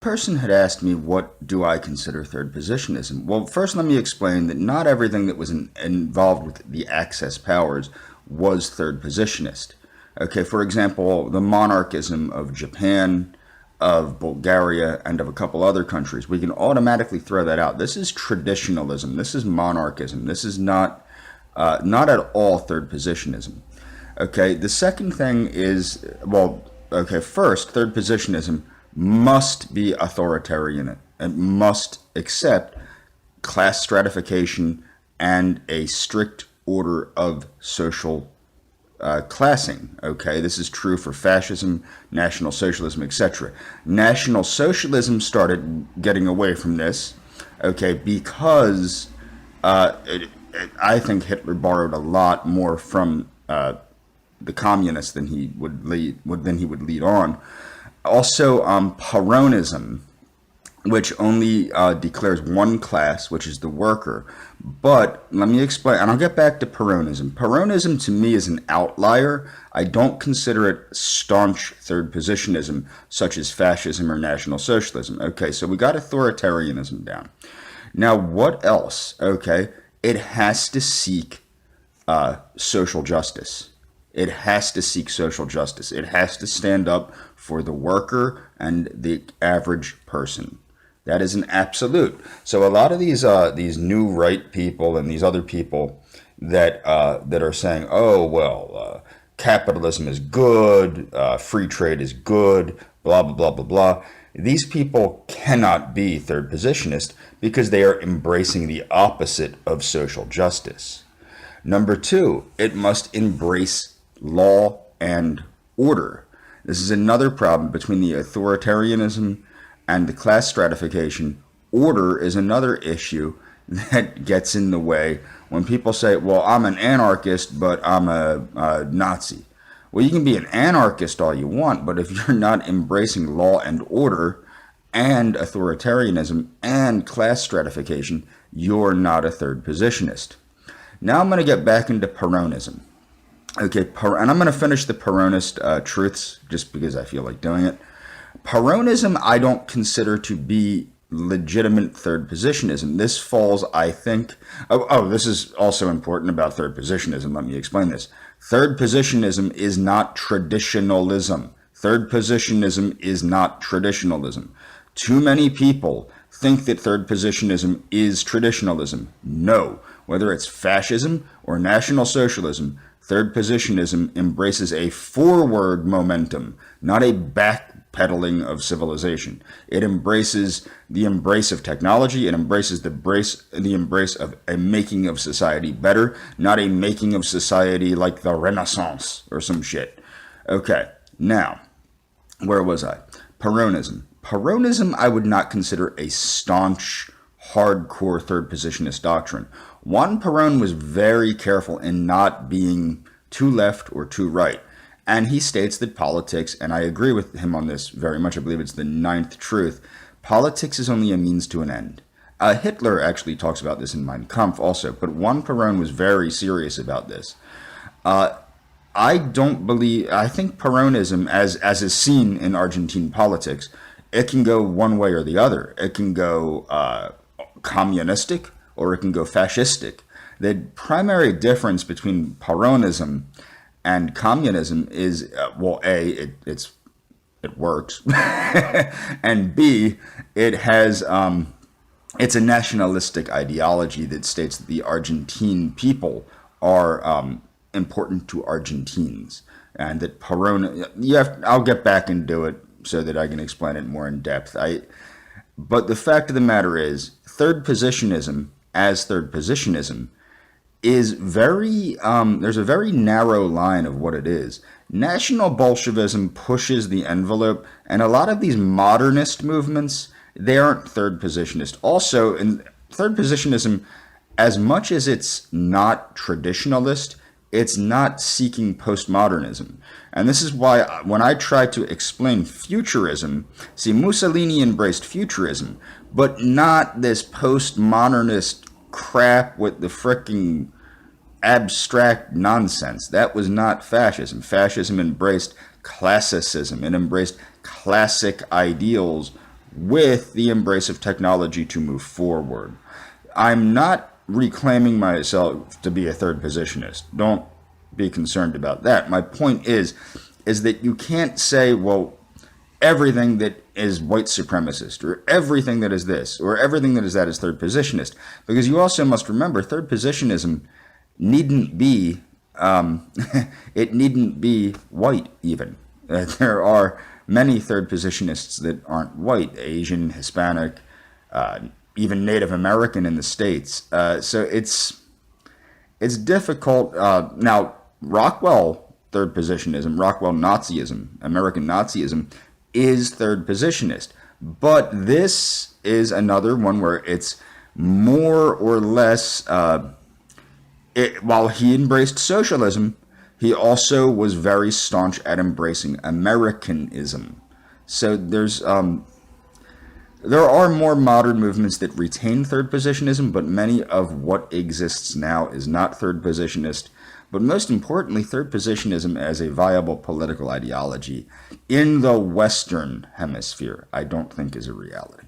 person had asked me, what do I consider third positionism? Well, first let me explain that not everything that was involved with the Axis powers was third positionist. Okay, for example, the monarchism of Japan, of Bulgaria, and of a couple other countries, we can automatically throw that out. This is traditionalism. This is monarchism. This is not at all third positionism. Okay, the second thing is, well, okay, first, third positionism must be authoritarian. It must accept class stratification and a strict order of social classing. Okay, this is true for fascism, National Socialism, etc. National Socialism started getting away from this, okay, because I think Hitler borrowed a lot more from the communists than he would lead on. Also, Peronism, which only declares one class, which is the worker. But let me explain, and I'll get back to Peronism. Peronism to me is an outlier. I don't consider it staunch third positionism, such as fascism or National Socialism. Okay, so we got authoritarianism down. Now, what else? Okay, it has to seek social justice. It has to seek social justice. It has to stand up for the worker and the average person. That is an absolute. So a lot of these new right people and these other people that are saying, oh well, capitalism is good, free trade is good, blah blah blah blah blah. These people cannot be third positionist because they are embracing the opposite of social justice. Number two, it must embrace law and order. This is another problem between the authoritarianism and the class stratification. Order is another issue that gets in the way when people say, well, I'm an anarchist, but I'm a Nazi. Well, you can be an anarchist all you want, but if you're not embracing law and order and authoritarianism and class stratification, you're not a third positionist. Now I'm going to get back into Peronism. Okay, and I'm going to finish the Peronist truths just because I feel like doing it. Peronism I don't consider to be legitimate third positionism. This falls, I think... this is also important about third positionism. Let me explain this. Third positionism is not traditionalism. Third positionism is not traditionalism. Too many people think that third positionism is traditionalism. No. Whether it's fascism or National Socialism, third positionism embraces a forward momentum, not a backpedaling of civilization. It embraces the embrace of technology. It embraces the embrace of a making of society better, not a making of society like the Renaissance or some shit. Okay, now, where was I? Peronism. Peronism I would not consider a staunch, hardcore third positionist doctrine. Juan Perón was very careful in not being too left or too right. And he states that politics, and I agree with him on this very much, I believe it's the ninth truth, politics is only a means to an end. Hitler actually talks about this in Mein Kampf also, but Juan Perón was very serious about this. I think Peronism, as is seen in Argentine politics, it can go one way or the other. It can go communistic, or it can go fascistic. The primary difference between Peronism and communism is, well, A, it works, and B, it has, it's a nationalistic ideology that states that the Argentine people are important to Argentines, and that I'll get back into it so that I can explain it more in depth. But the fact of the matter is, third positionism, as third positionism, is there's a very narrow line of what it is. National Bolshevism pushes the envelope, and a lot of these modernist movements, they aren't third positionist. Also, in third positionism, as much as it's not traditionalist, it's not seeking postmodernism. And this is why when I try to explain futurism, see, Mussolini embraced futurism, but not this postmodernist crap with the frickin' abstract nonsense. That was not fascism. Fascism embraced classicism. It embraced classic ideals with the embrace of technology to move forward. I'm not reclaiming myself to be a third positionist. Don't be concerned about that. My point is that you can't say, well, everything that is white supremacist, or everything that is this, or everything that is that is third positionist. Because you also must remember, third positionism needn't be, it needn't be white even. There are many third positionists that aren't white, Asian, Hispanic, even Native American in the States. So it's difficult. Now, Rockwell third positionism, Rockwell Nazism, American Nazism, is third positionist. But this is another one where it's more or less, while he embraced socialism, he also was very staunch at embracing Americanism. So there are more modern movements that retain third positionism, but many of what exists now is not third positionist. But most importantly, third positionism as a viable political ideology in the Western Hemisphere, I don't think is a reality.